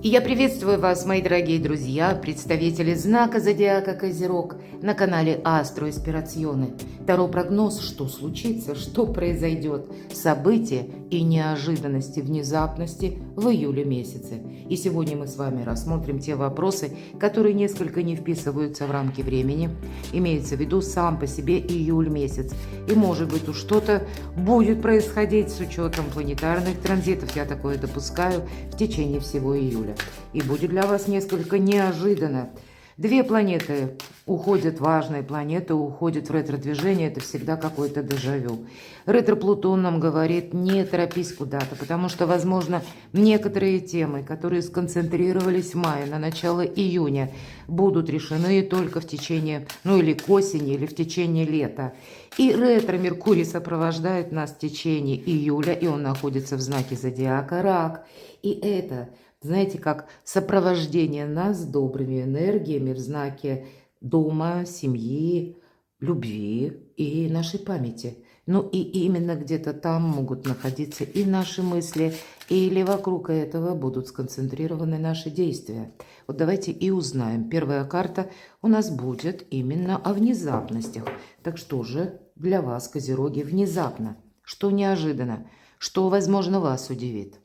И я приветствую вас, мои дорогие друзья, представители знака зодиака Козерог на канале Астро Инспирационе. Таро прогноз, что случится, что произойдет, события и неожиданности, внезапности в июле месяце. И сегодня мы с вами рассмотрим те вопросы, которые несколько не вписываются в рамки времени. Имеется в виду сам по себе июль месяц. И может быть уж что-то будет происходить с учетом планетарных транзитов, я такое допускаю, в течение всего июля. И будет для вас несколько неожиданно. Две планеты уходят, важные планеты уходят в ретро-движение, это всегда какое-то дежавю. Ретро-Плутон нам говорит, не торопись куда-то, потому что, возможно, некоторые темы, которые сконцентрировались в мае на начало июня, будут решены только в течение, или к осени, или в течение лета. И ретро-Меркурий сопровождает нас в течение июля, и он находится в знаке зодиака Рак. И это, знаете, как сопровождение нас добрыми энергиями в знаке дома, семьи, любви и нашей памяти. И именно где-то там могут находиться и наши мысли, или вокруг этого будут сконцентрированы наши действия. Вот давайте и узнаем. Первая карта у нас будет именно о внезапностях. Так что же для вас, Козероги, внезапно? Что неожиданно? Что, возможно, вас удивит?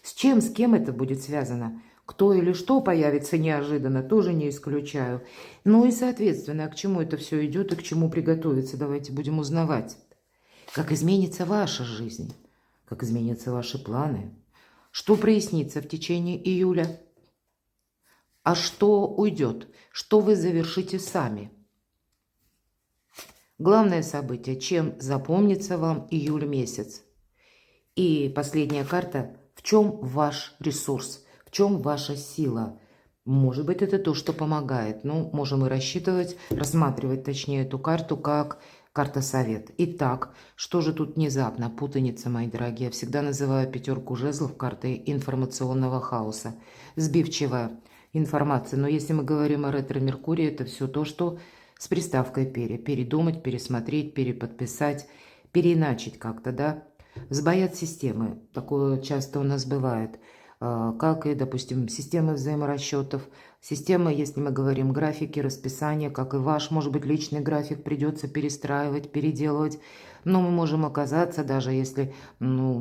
С чем, с кем это будет связано? Кто или что появится неожиданно, тоже не исключаю. И, соответственно, к чему это все идет и к чему приготовиться, давайте будем узнавать. Как изменится ваша жизнь, как изменятся ваши планы, что прояснится в течение июля, а что уйдет, что вы завершите сами. Главное событие, чем запомнится вам июль месяц. И последняя карта – в чем ваш ресурс, в чем ваша сила. Может быть, это то, что помогает. Можем и рассчитывать, рассматривать, точнее, эту карту как карта-совет. Итак, что же тут внезапно? Путаница, мои дорогие. Я всегда называю пятерку жезлов картой информационного хаоса. Сбивчивая информация. Но если мы говорим о ретро-Меркурии, это все то, что с приставкой «пере». Передумать, пересмотреть, переподписать, переиначить как-то, да? Сбоят системы. Такое часто у нас бывает. Как и, допустим, системы взаиморасчетов. Системы, если мы говорим графики, расписания, как и ваш, может быть, личный график придется перестраивать, переделывать. Но мы можем оказаться, даже если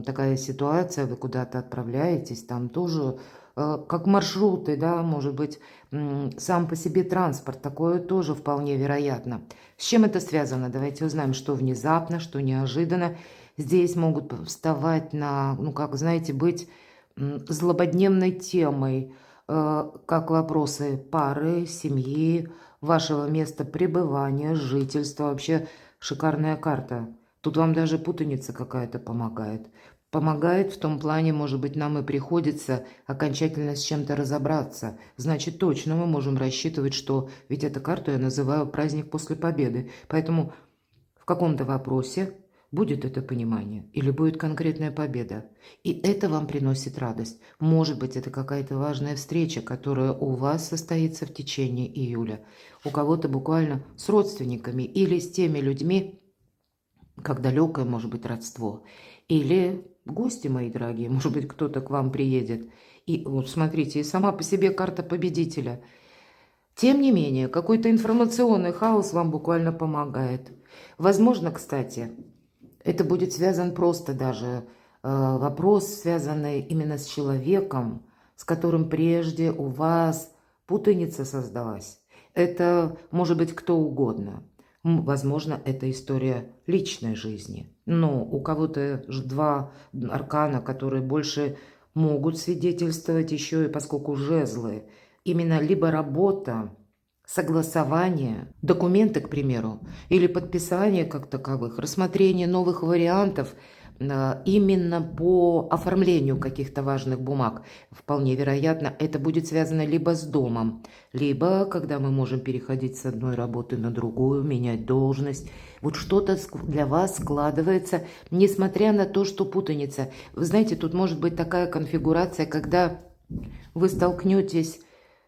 такая ситуация, вы куда-то отправляетесь, там тоже как маршруты, да, может быть, сам по себе транспорт, такое тоже вполне вероятно. С чем это связано? Давайте узнаем, что внезапно, что неожиданно. Здесь могут вставать быть злободневной темой, как вопросы пары, семьи, вашего места пребывания, жительства. Вообще шикарная карта. Тут вам даже путаница какая-то помогает. Помогает в том плане, может быть, нам и приходится окончательно с чем-то разобраться. Значит, точно мы можем рассчитывать, что... Ведь эту карту я называю «праздник после победы». Поэтому в каком-то вопросе будет это понимание или будет конкретная победа. И это вам приносит радость. Может быть, это какая-то важная встреча, которая у вас состоится в течение июля. У кого-то буквально с родственниками или с теми людьми, как далекое может быть родство. Или гости, мои дорогие, может быть, кто-то к вам приедет. И вот смотрите, и сама по себе карта победителя. Тем не менее, какой-то информационный хаос вам буквально помогает. Возможно, кстати, это будет связан просто даже вопрос, связанный именно с человеком, с которым прежде у вас путаница создалась. Это может быть кто угодно. Возможно, это история личной жизни. Но у кого-то два аркана, которые больше могут свидетельствовать еще и поскольку жезлы. Именно либо работа, согласование, документы, к примеру, или подписание как таковых, рассмотрение новых вариантов именно по оформлению каких-то важных бумаг. Вполне вероятно, это будет связано либо с домом, либо когда мы можем переходить с одной работы на другую, менять должность. Вот что-то для вас складывается, несмотря на то, что путаница. Вы знаете, тут может быть такая конфигурация, когда вы столкнетесь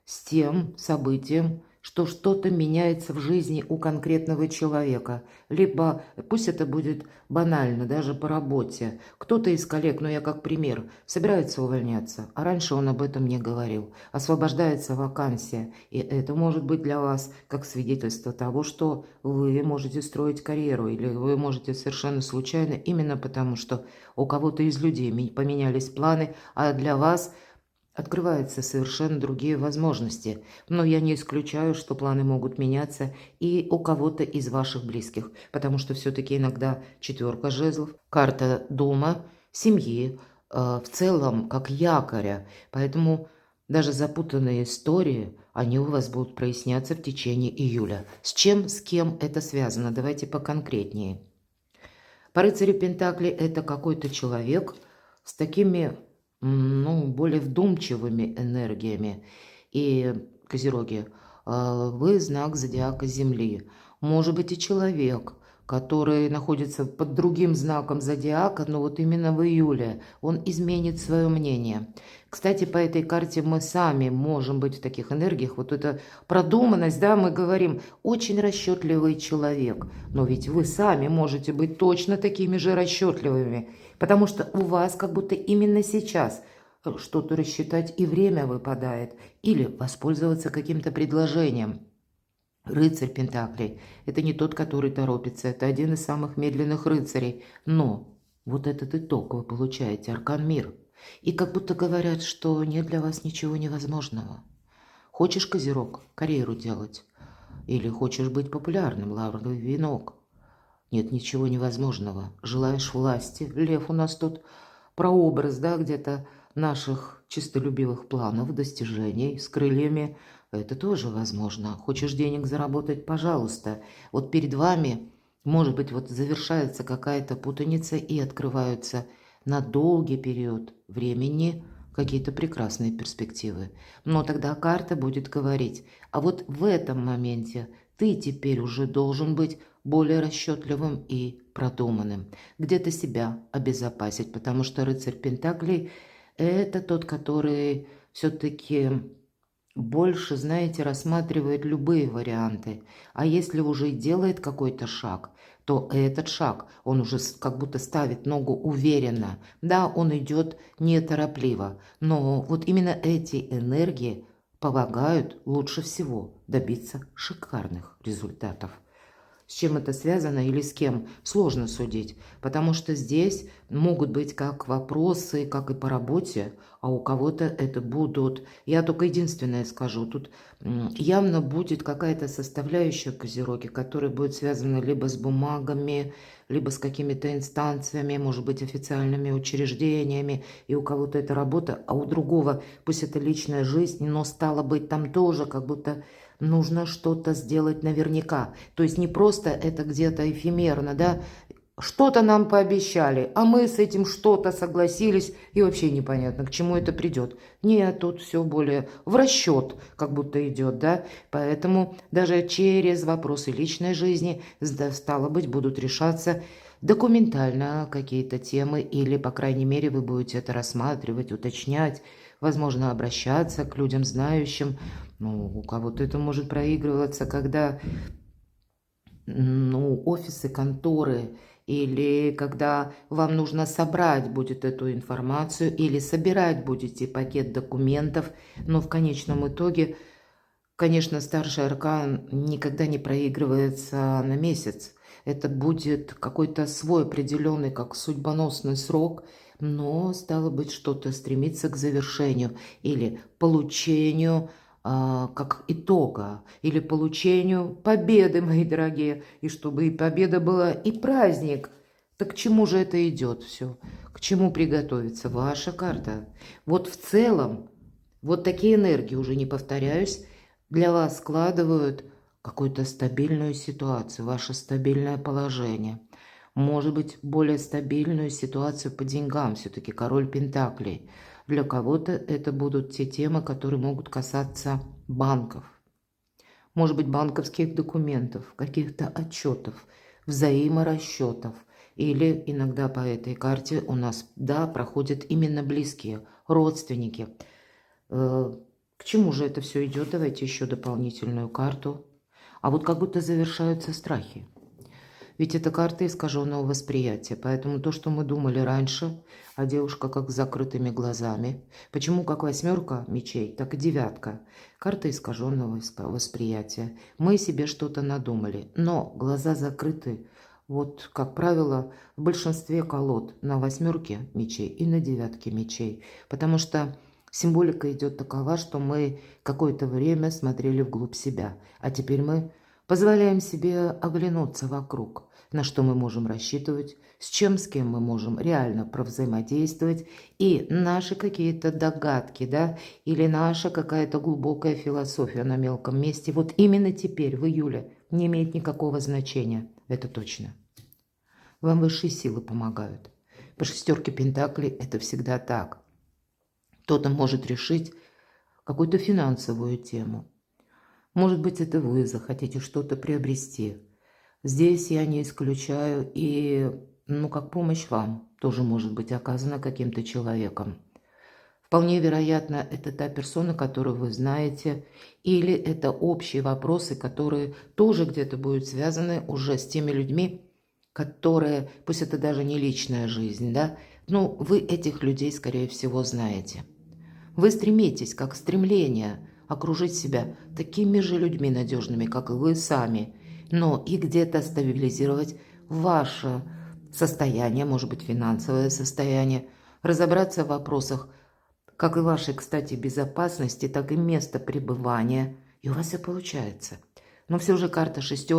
с тем событием, что что-то меняется в жизни у конкретного человека. Либо, пусть это будет банально, даже по работе. Кто-то из коллег, ну я как пример, собирается увольняться, а раньше он об этом не говорил. Освобождается вакансия, и это может быть для вас как свидетельство того, что вы можете строить карьеру, или вы можете совершенно случайно, именно потому что у кого-то из людей поменялись планы, а для вас открываются совершенно другие возможности. Но я не исключаю, что планы могут меняться и у кого-то из ваших близких, потому что все-таки иногда четверка жезлов, карта дома, семьи, в целом как якоря. Поэтому даже запутанные истории, они у вас будут проясняться в течение июля. С чем, с кем это связано? Давайте поконкретнее. По рыцарю Пентакли это какой-то человек с такими, ну, более вдумчивыми энергиями. И, Козероги, вы знак зодиака Земли. Может быть и человек, который находится под другим знаком зодиака, но вот именно в июле он изменит свое мнение. Кстати, по этой карте мы сами можем быть в таких энергиях. Вот эта продуманность, да, мы говорим, очень расчетливый человек. Но ведь вы сами можете быть точно такими же расчетливыми, потому что у вас как будто именно сейчас что-то рассчитать и время выпадает, или воспользоваться каким-то предложением. Рыцарь Пентаклей – это не тот, который торопится, это один из самых медленных рыцарей. Но вот этот итог вы получаете, аркан мир. И как будто говорят, что нет для вас ничего невозможного. Хочешь, Козерог, карьеру делать? Или хочешь быть популярным, лавровый венок? Нет ничего невозможного. Желаешь власти? Лев у нас тут прообраз, да, где-то наших чистолюбивых планов, достижений с крыльями. Это тоже возможно. Хочешь денег заработать? Пожалуйста. Вот перед вами, может быть, вот завершается какая-то путаница и открываются на долгий период времени какие-то прекрасные перспективы. Но тогда карта будет говорить, а вот в этом моменте ты теперь уже должен быть более расчетливым и продуманным. Где-то себя обезопасить, потому что рыцарь Пентаклей – это тот, который все-таки больше, знаете, рассматривает любые варианты. А если уже и делает какой-то шаг, то этот шаг, он уже как будто ставит ногу уверенно. Да, он идет неторопливо, но вот именно эти энергии помогают лучше всего добиться шикарных результатов. С чем это связано или с кем, сложно судить, потому что здесь могут быть как вопросы, как и по работе, а у кого-то это будут, я только единственное скажу, тут явно будет какая-то составляющая Козероги, которая будет связана либо с бумагами, либо с какими-то инстанциями, может быть, официальными учреждениями, и у кого-то это работа, а у другого, пусть это личная жизнь, но стало быть там тоже как будто нужно что-то сделать наверняка. То есть не просто это где-то эфемерно, да, что-то нам пообещали, а мы с этим что-то согласились, и вообще непонятно, к чему это придет. Нет, тут все более в расчет как будто идет, да, поэтому даже через вопросы личной жизни, стало быть, будут решаться документально какие-то темы, или, по крайней мере, вы будете это рассматривать, уточнять, возможно, обращаться к людям знающим. Ну, у кого-то это может проигрываться, когда, ну, офисы, конторы, или когда вам нужно собрать будет эту информацию, или собирать будете пакет документов, но в конечном итоге, конечно, старший аркан никогда не проигрывается на месяц. Это будет какой-то свой определенный, как судьбоносный срок, но, стало быть, что-то стремится к завершению или получению как итога, или получению победы, мои дорогие, и чтобы и победа была, и праздник. Так к чему же это идет все? К чему приготовиться? Ваша карта. Вот в целом, вот такие энергии, уже не повторяюсь, для вас складывают какую-то стабильную ситуацию, ваше стабильное положение. Может быть, более стабильную ситуацию по деньгам, все-таки король Пентаклей. Для кого-то это будут те темы, которые могут касаться банков. Может быть, банковских документов, каких-то отчетов, взаиморасчетов. Или иногда по этой карте у нас, да, проходят именно близкие, родственники. К К чему же это все идет? Давайте еще дополнительную карту. А вот как будто завершаются страхи. Ведь это карта искаженного восприятия. Поэтому то, что мы думали раньше, а девушка как с закрытыми глазами. Почему как 8 мечей, так и 9. Карта искаженного восприятия. Мы себе что-то надумали, но глаза закрыты. Вот, как правило, в большинстве колод на 8 мечей и на 9 мечей. Потому что символика идет такова, что мы какое-то время смотрели вглубь себя, а теперь мы позволяем себе оглянуться вокруг, на что мы можем рассчитывать, с чем, с кем мы можем реально провзаимодействовать, и наши какие-то догадки, да, или наша какая-то глубокая философия на мелком месте, вот именно теперь, в июле, не имеет никакого значения, это точно. Вам высшие силы помогают. По 6 пентаклей это всегда так. Кто-то может решить какую-то финансовую тему. Может быть, это вы захотите что-то приобрести. Здесь я не исключаю и, как помощь вам тоже может быть оказана каким-то человеком. Вполне вероятно, это та персона, которую вы знаете, или это общие вопросы, которые тоже где-то будут связаны уже с теми людьми, которые, пусть это даже не личная жизнь, да, но вы этих людей, скорее всего, знаете. Вы стремитесь, как стремление, окружить себя такими же людьми надежными, как и вы сами, но и где-то стабилизировать ваше состояние, может быть, финансовое состояние, разобраться в вопросах, как и вашей, кстати, безопасности, так и места пребывания. И у вас все получается. Но все же карта 6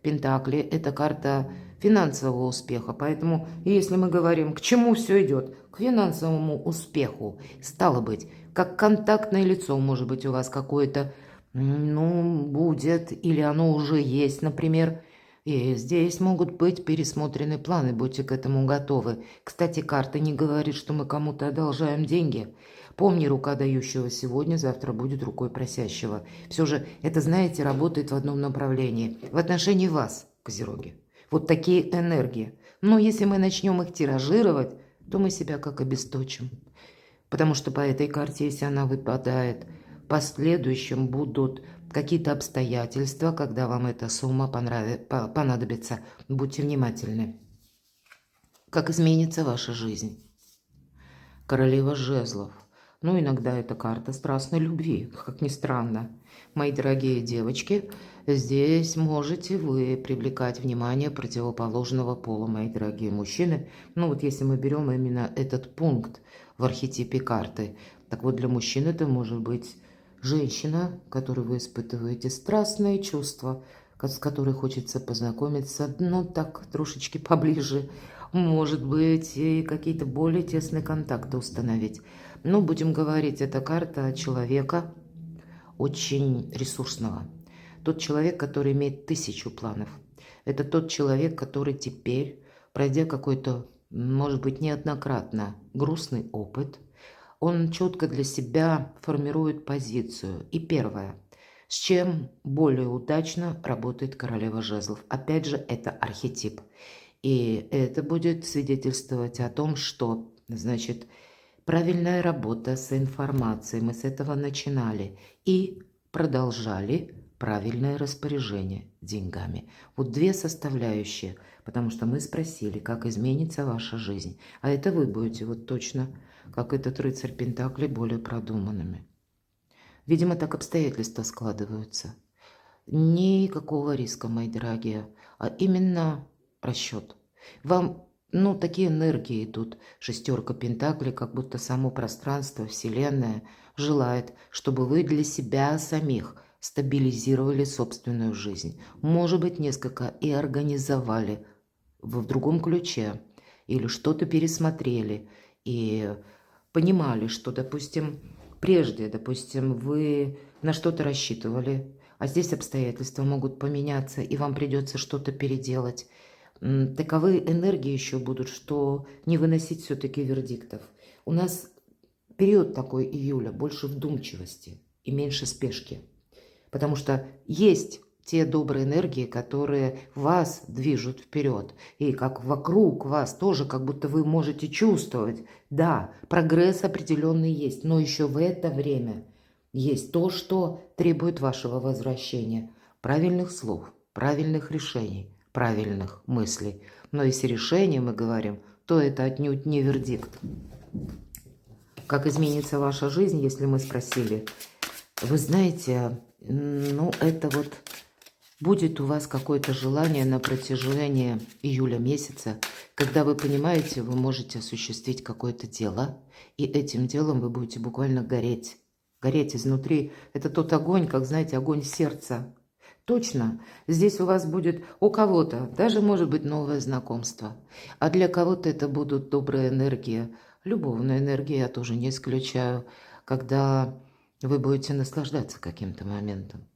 пентаклей – это карта финансового успеха. Поэтому, если мы говорим, к чему все идет, к финансовому успеху, стало быть, как контактное лицо, может быть, у вас какое-то, будет, или оно уже есть, например. И здесь могут быть пересмотрены планы, будьте к этому готовы. Кстати, карта не говорит, что мы кому-то одолжаем деньги. Помни, рука дающего сегодня, завтра будет рукой просящего. Все же это, знаете, работает в одном направлении. В отношении вас, Козероги. Вот такие энергии. Но если мы начнем их тиражировать, то мы себя как обесточим. Потому что по этой карте, если она выпадает, в последующем будут какие-то обстоятельства, когда вам эта сумма понадобится. Будьте внимательны. Как изменится ваша жизнь? Королева жезлов. Иногда это карта страстной любви, как ни странно. Мои дорогие девочки, здесь можете вы привлекать внимание противоположного пола, мои дорогие мужчины. Если мы берем именно этот пункт в архетипе карты, так вот для мужчин это может быть женщина, которой вы испытываете страстные чувства, с которой хочется познакомиться, так трошечки поближе, может быть, и какие-то более тесные контакты установить. Будем говорить, это карта человека очень ресурсного. Тот человек, который имеет 1000 планов. Это тот человек, который теперь, пройдя какой-то, может быть, неоднократно грустный опыт, он четко для себя формирует позицию. И первое, с чем более удачно работает королева жезлов. Опять же, это архетип. И это будет свидетельствовать о том, что, значит, правильная работа с информацией. Мы с этого начинали. И продолжали правильное распоряжение деньгами. Вот 2 составляющие. Потому что мы спросили, как изменится ваша жизнь. А это вы будете вот точно, как этот рыцарь Пентаклей, более продуманными. Видимо, так обстоятельства складываются. Никакого риска, мои дорогие, а именно расчет. Вам, такие энергии идут. 6 пентаклей, как будто само пространство, Вселенная желает, чтобы вы для себя самих стабилизировали собственную жизнь. Может быть, несколько и организовали в другом ключе. Или что-то пересмотрели и понимали, что, допустим, прежде, вы на что-то рассчитывали, а здесь обстоятельства могут поменяться, и вам придется что-то переделать. Таковы энергии еще будут, что не выносить все-таки вердиктов. У нас период такой июля, больше вдумчивости и меньше спешки. Потому что есть те добрые энергии, которые вас движут вперед. И как вокруг вас тоже, как будто вы можете чувствовать. Да, прогресс определенный есть, но еще в это время Есть то, что требует вашего возвращения, правильных слов, правильных решений, правильных мыслей. Но если решение мы говорим, то это отнюдь не вердикт. Как изменится ваша жизнь, если мы спросили? Вы знаете, ну это вот будет у вас какое-то желание на протяжении июля месяца, когда вы понимаете, вы можете осуществить какое-то дело, и этим делом вы будете буквально гореть. Гореть изнутри. Это тот огонь, как, знаете, огонь сердца. Точно, здесь у вас будет у кого-то, даже может быть новое знакомство. А для кого-то это будут добрая энергия, любовная энергия, я тоже не исключаю, когда вы будете наслаждаться каким-то моментом.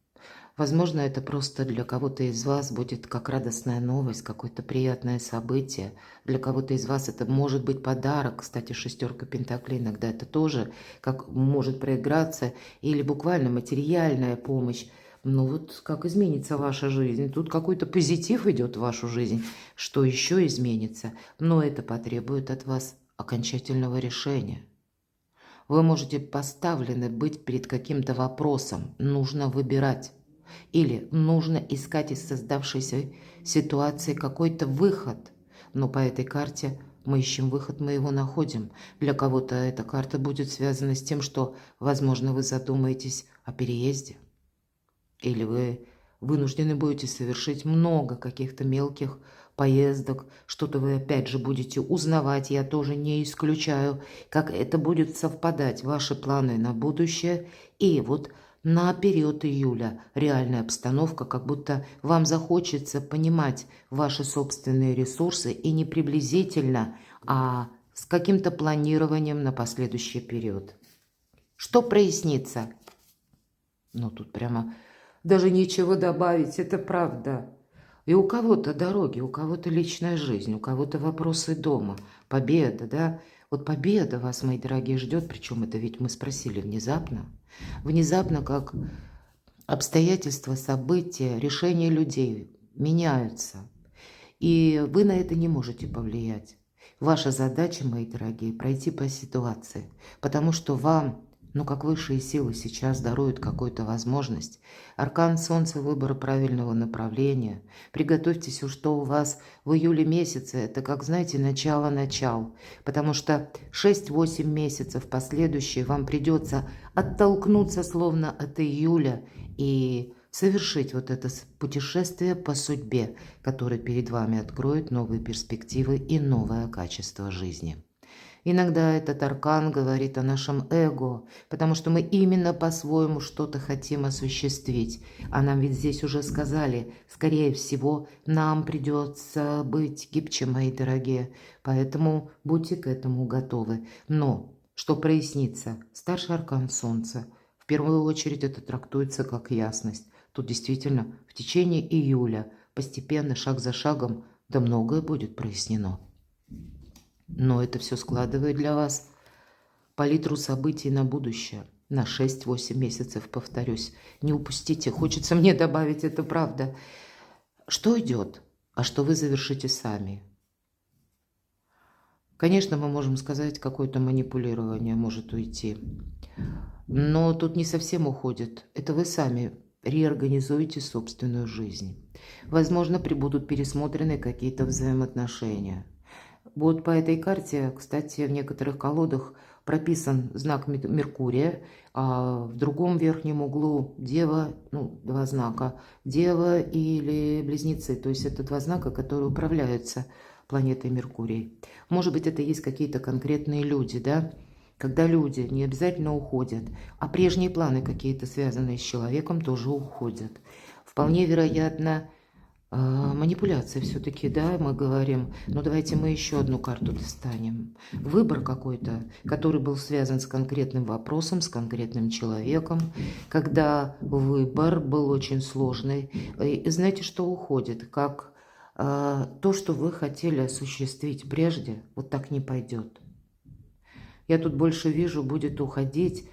Возможно, это просто для кого-то из вас будет как радостная новость, какое-то приятное событие. Для кого-то из вас это может быть подарок. Кстати, шестерка пентаклей иногда это тоже как может проиграться. Или буквально материальная помощь. Ну вот как изменится ваша жизнь. Тут какой-то позитив идет в вашу жизнь. Что еще изменится? Но это потребует от вас окончательного решения. Вы можете поставлены быть перед каким-то вопросом. Нужно выбирать. Или нужно искать из создавшейся ситуации какой-то выход. Но по этой карте мы ищем выход, мы его находим. Для кого-то эта карта будет связана с тем, что, возможно, вы задумаетесь о переезде. Или вы вынуждены будете совершить много каких-то мелких поездок. Что-то вы опять же будете узнавать. Я тоже не исключаю, как это будет совпадать, ваши планы на будущее. И вот на период июля реальная обстановка, как будто вам захочется понимать ваши собственные ресурсы и не приблизительно, а с каким-то планированием на последующий период. Что прояснится? Ну, тут прямо даже нечего добавить, это правда. И у кого-то дороги, у кого-то личная жизнь, у кого-то вопросы дома, победа, да? Вот победа вас, мои дорогие, ждет, причем это ведь мы спросили внезапно. Внезапно, как обстоятельства, события, решения людей меняются. И вы на это не можете повлиять. Ваша задача, мои дорогие, пройти по ситуации, потому что вам, ну как высшие силы сейчас даруют какую-то возможность. Аркан Солнца, выбора правильного направления. Приготовьтесь, что у вас в июле месяце, это как, знаете, начало-начал. Потому что 6-8 месяцев последующие вам придется оттолкнуться словно от июля и совершить вот это путешествие по судьбе, которое перед вами откроет новые перспективы и новое качество жизни. Иногда этот аркан говорит о нашем эго, потому что мы именно по-своему что-то хотим осуществить. А нам ведь здесь уже сказали, скорее всего, нам придется быть гибче, мои дорогие. Поэтому будьте к этому готовы. Но, что прояснится, старший аркан Солнца, в первую очередь это трактуется как ясность. Тут действительно в течение июля постепенно, шаг за шагом, да многое будет прояснено. Но это все складывает для вас палитру событий на будущее. На 6-8 месяцев, повторюсь. Не упустите. Хочется мне добавить, это правда. Что идет, а что вы завершите сами? Конечно, мы можем сказать, какое-то манипулирование может уйти. Но тут не совсем уходит. Это вы сами реорганизуете собственную жизнь. Возможно, будут пересмотрены какие-то взаимоотношения. Вот по этой карте, кстати, в некоторых колодах прописан знак Меркурия, а в другом верхнем углу Дева, ну, два знака, Дева или Близнецы. То есть это два знака, которые управляются планетой Меркурий. Может быть, это есть какие-то конкретные люди, да? Когда люди не обязательно уходят, а прежние планы какие-то, связанные с человеком, тоже уходят. Вполне вероятно, манипуляция все-таки, да, мы говорим. Но давайте мы еще одну карту достанем. Выбор какой-то, который был связан с конкретным вопросом, с конкретным человеком, когда выбор был очень сложный. И знаете, что уходит? Как то, что вы хотели осуществить прежде, вот так не пойдет. Я тут больше вижу, будет уходить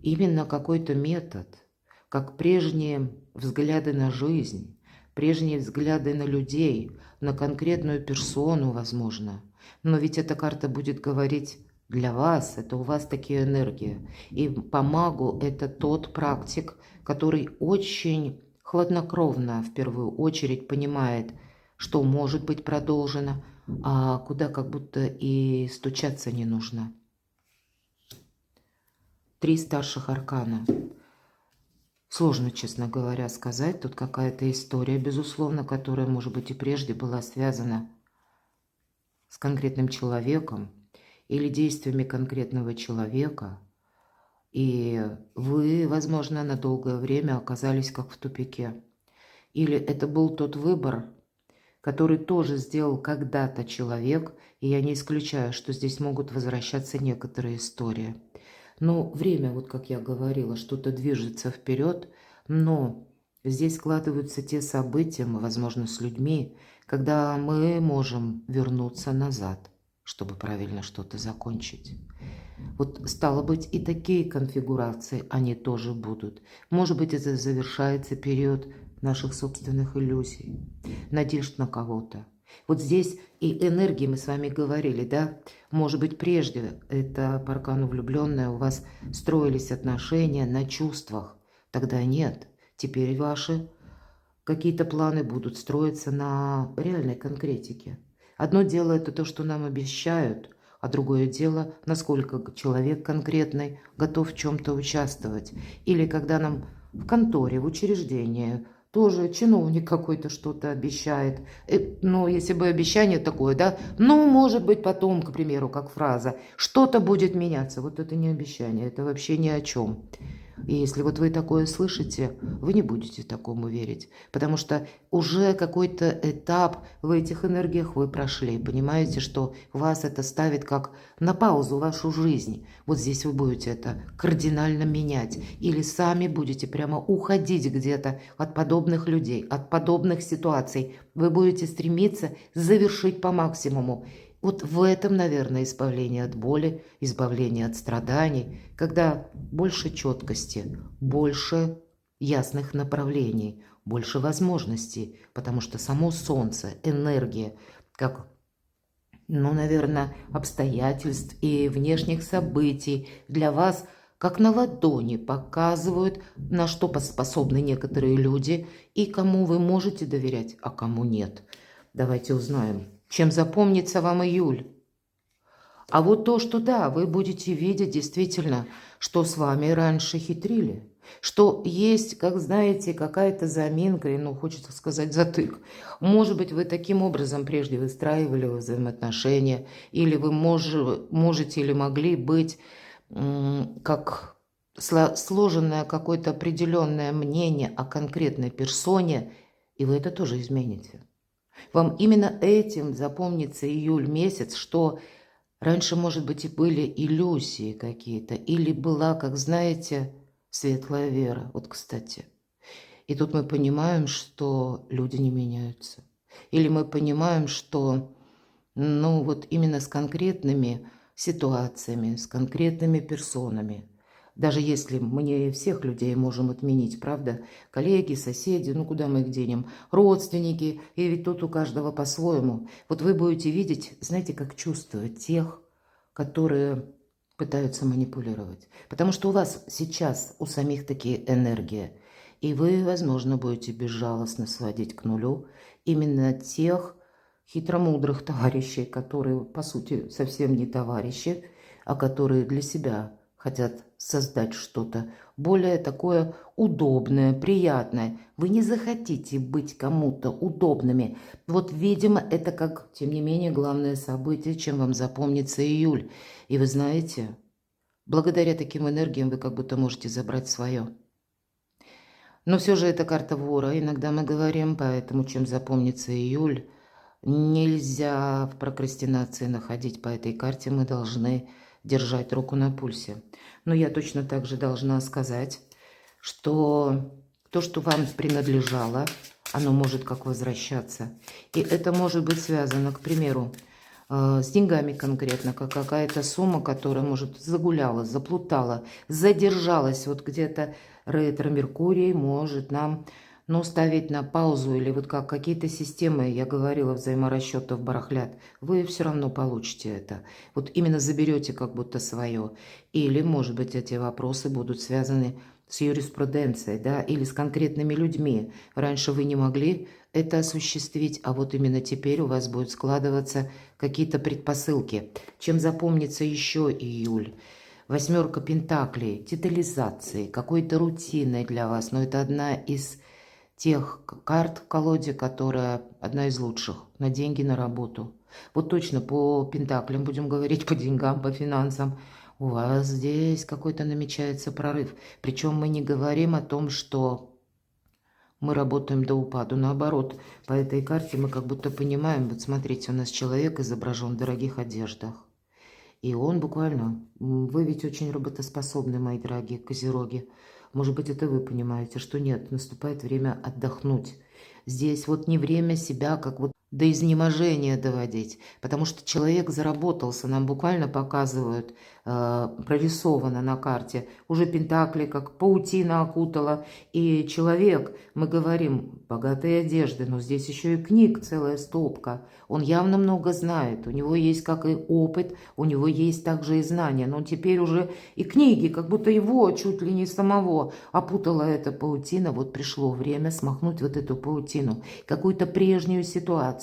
именно какой-то метод, как прежние взгляды на жизнь, прежние взгляды на людей, на конкретную персону, возможно. Но ведь эта карта будет говорить Для вас это у вас такие энергии. И по магу это тот практик, который очень хладнокровно в первую очередь понимает, что может быть продолжено, а куда как будто и стучаться не нужно. 3 старших аркана. Сложно, честно говоря, сказать. Тут какая-то история, безусловно, которая, может быть, и прежде была связана с конкретным человеком или действиями конкретного человека. И вы, возможно, на долгое время оказались как в тупике. Или это был тот выбор, который тоже сделал когда-то человек, и я не исключаю, что здесь могут возвращаться некоторые истории. Но время, вот как я говорила, что-то движется вперед, но здесь складываются те события, возможно, с людьми, когда мы можем вернуться назад, чтобы правильно что-то закончить. Вот стало быть, и такие конфигурации, они тоже будут. Может быть, это завершается период наших собственных иллюзий, надежд на кого-то. Вот здесь и энергии мы с вами говорили, да? Может быть, прежде это по аркану влюбленная у вас строились отношения на чувствах. Тогда нет. Теперь ваши какие-то планы будут строиться на реальной конкретике. Одно дело это то, что нам обещают, а другое дело, насколько человек конкретный готов в чем-то участвовать. Или когда нам в конторе, в учреждении тоже чиновник какой-то что-то обещает. Но если бы обещание такое, да, ну, может быть, потом, к примеру, как фраза, что-то будет меняться. Вот это не обещание, это вообще ни о чем. И если вот вы такое слышите, вы не будете такому верить, потому что уже какой-то этап в этих энергиях вы прошли. Понимаете, что вас это ставит как на паузу вашу жизнь. Вот здесь вы будете это кардинально менять. Или сами будете прямо уходить где-то от подобных людей, от подобных ситуаций. Вы будете стремиться завершить по максимуму. Вот в этом, наверное, избавление от боли, избавление от страданий, когда больше четкости, больше ясных направлений, больше возможностей, потому что само Солнце, энергия, как, ну, наверное, обстоятельств и внешних событий для вас как на ладони показывают, на что способны некоторые люди и кому вы можете доверять, а кому нет. Давайте узнаем. Чем запомнится вам июль? А вот то, что да, вы будете видеть действительно, что с вами раньше хитрили, что есть, как знаете, какая-то заминка, ну, хочется сказать, затык. Может быть, вы таким образом прежде выстраивали взаимоотношения, или вы можете или могли быть как сложенное какое-то определенное мнение о конкретной персоне, и вы это тоже измените. Вам именно этим запомнится июль месяц, что раньше, может быть, и были иллюзии какие-то, или была, как знаете, светлая вера. Вот, кстати. И тут мы понимаем, что люди не меняются. Или мы понимаем, что, ну, вот именно с конкретными ситуациями, с конкретными персонами, даже если мы не всех людей можем отменить, правда? Коллеги, соседи, ну куда мы их денем? Родственники, и ведь тут у каждого по-своему. Вот вы будете видеть, знаете, как чувствовать тех, которые пытаются манипулировать. Потому что у вас сейчас у самих такие энергии. И вы, возможно, будете безжалостно сводить к нулю именно тех хитромудрых товарищей, которые, по сути, совсем не товарищи, а которые для себя хотят создать что-то более такое удобное, приятное. Вы не захотите быть кому-то удобными. Вот, видимо, это как, тем не менее, главное событие, чем вам запомнится июль. И вы знаете, благодаря таким энергиям вы как будто можете забрать свое. Но все же это карта вора, иногда мы говорим, поэтому чем запомнится июль, нельзя в прокрастинации находить по этой карте, мы должны держать руку на пульсе. Но я точно так же должна сказать, что то, что вам принадлежало, оно может как возвращаться. И это может быть связано, к примеру, с деньгами конкретно, как какая-то сумма, которая, может, загуляла, заплутала, задержалась вот где-то. Ретро-Меркурий может нам Но ставить на паузу или вот как какие-то системы, я говорила, взаиморасчетов барахлят, вы все равно получите это. Вот именно заберете как будто свое. Или, может быть, эти вопросы будут связаны с юриспруденцией, да, или с конкретными людьми. Раньше вы не могли это осуществить, а вот именно теперь у вас будут складываться какие-то предпосылки. Чем запомнится еще июль? Восьмерка пентаклей, детализации, какой-то рутиной для вас, но это одна из тех карт в колоде, которая одна из лучших на деньги, на работу. Вот точно по пентаклям будем говорить, по деньгам, по финансам. У вас здесь какой-то намечается прорыв. Причем мы не говорим о том, что мы работаем до упаду. Наоборот, по этой карте мы как будто понимаем, вот смотрите, у нас человек изображен в дорогих одеждах. И он буквально, вы ведь очень работоспособны, мои дорогие козероги. Может быть, это вы понимаете, что нет, наступает время отдохнуть. Здесь вот не время себя как вот до изнеможения доводить, потому что человек заработался, нам буквально показывают, прорисовано на карте, уже пентакли, как паутина окутала, и человек, мы говорим, богатые одежды, но здесь еще и книг целая стопка, он явно много знает, у него есть как и опыт, у него есть также и знания, но теперь уже и книги, как будто его чуть ли не самого опутала эта паутина, вот пришло время смахнуть вот эту паутину, какую-то прежнюю ситуацию,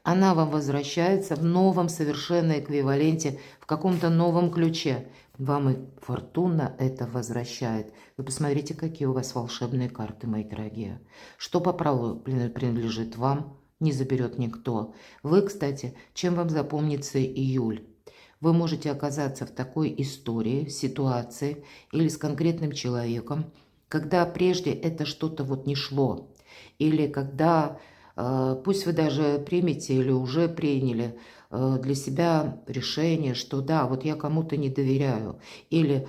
она вам возвращается в новом совершенно эквиваленте, в каком-то новом ключе. Вам и фортуна это возвращает. Вы посмотрите, какие у вас волшебные карты, мои дорогие. Что по праву принадлежит вам, не заберет никто. Вы, кстати, чем вам запомнится июль? Вы можете оказаться в такой истории, ситуации или с конкретным человеком, когда прежде это что-то вот не шло. Или когда, пусть вы даже примете или уже приняли для себя решение, что да, вот я кому-то не доверяю. Или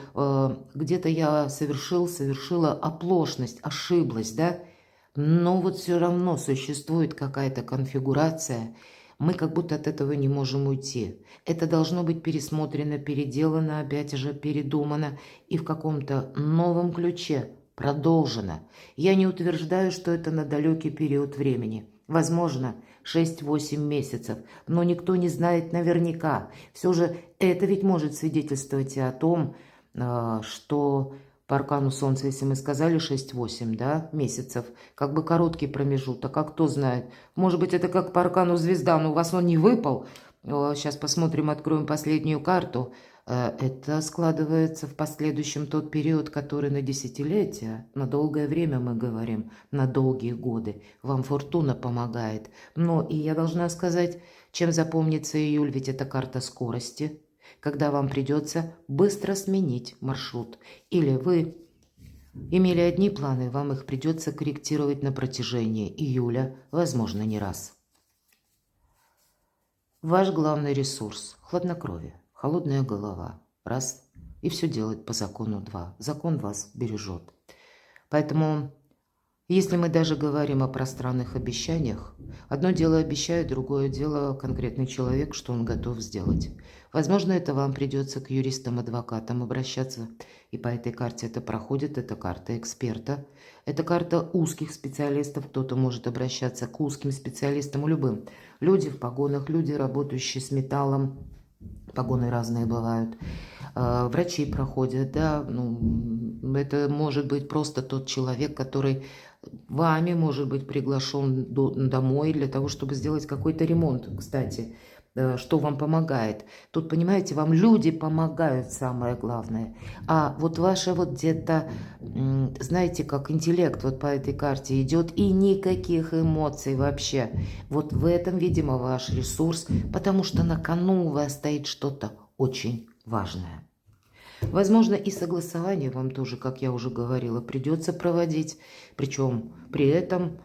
где-то я совершила оплошность, ошиблась, да. Но вот все равно существует какая-то конфигурация, мы как будто от этого не можем уйти. Это должно быть пересмотрено, переделано, опять же передумано и в каком-то новом ключе продолжено. Я не утверждаю, что это на далекий период времени. Возможно, 6-8 месяцев, но никто не знает наверняка. Все же это ведь может свидетельствовать и о том, что по аркану Солнца, если мы сказали 6-8, да, месяцев, как бы короткий промежуток, а кто знает. Может быть, это как по аркану Звезда, но у вас он не выпал. Сейчас посмотрим, откроем последнюю карту. Это складывается в последующем тот период, который на десятилетия, на долгое время мы говорим, на долгие годы. Вам фортуна помогает. Но и я должна сказать, чем запомнится июль, ведь это карта скорости, когда вам придется быстро сменить маршрут. Или вы имели одни планы, вам их придется корректировать на протяжении июля, возможно, не раз. Ваш главный ресурс – хладнокровие. Холодная голова. Раз. И все делать по закону 2. Закон вас бережет. Поэтому, если мы даже говорим о пространных обещаниях, одно дело обещает, другое дело конкретный человек, что он готов сделать. Возможно, это вам придется к юристам-адвокатам обращаться. И по этой карте это проходит, это карта эксперта. Это карта узких специалистов. Кто-то может обращаться к узким специалистам, любым. Люди в погонах, люди, работающие с металлом. Погоны разные бывают. Врачи проходят, да. Ну, это может быть просто тот человек, который вами может быть приглашен домой для того, чтобы сделать какой-то ремонт, кстати. Что вам помогает. Тут, понимаете, вам люди помогают, самое главное. А вот ваше вот где-то, знаете, как интеллект вот по этой карте идет, и никаких эмоций вообще. Вот в этом, видимо, ваш ресурс, потому что на кону у вас стоит что-то очень важное. Возможно, и согласование вам тоже, как я уже говорила, придется проводить. Причем при этом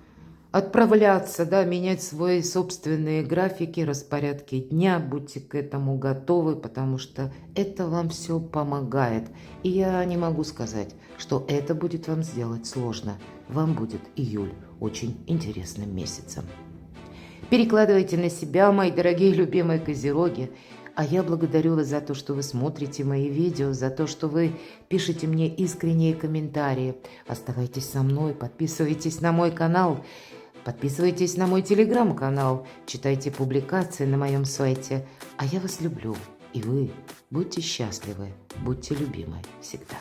отправляться, да, менять свои собственные графики, распорядки дня, будьте к этому готовы, потому что это вам все помогает. И я не могу сказать, что это будет вам сделать сложно. Вам будет июль очень интересным месяцем. Перекладывайте на себя, мои дорогие любимые козероги. А я благодарю вас за то, что вы смотрите мои видео, за то, что вы пишете мне искренние комментарии. Оставайтесь со мной, подписывайтесь на мой канал, подписывайтесь на мой телеграм-канал, читайте публикации на моем сайте. А я вас люблю, и вы будьте счастливы, будьте любимы всегда.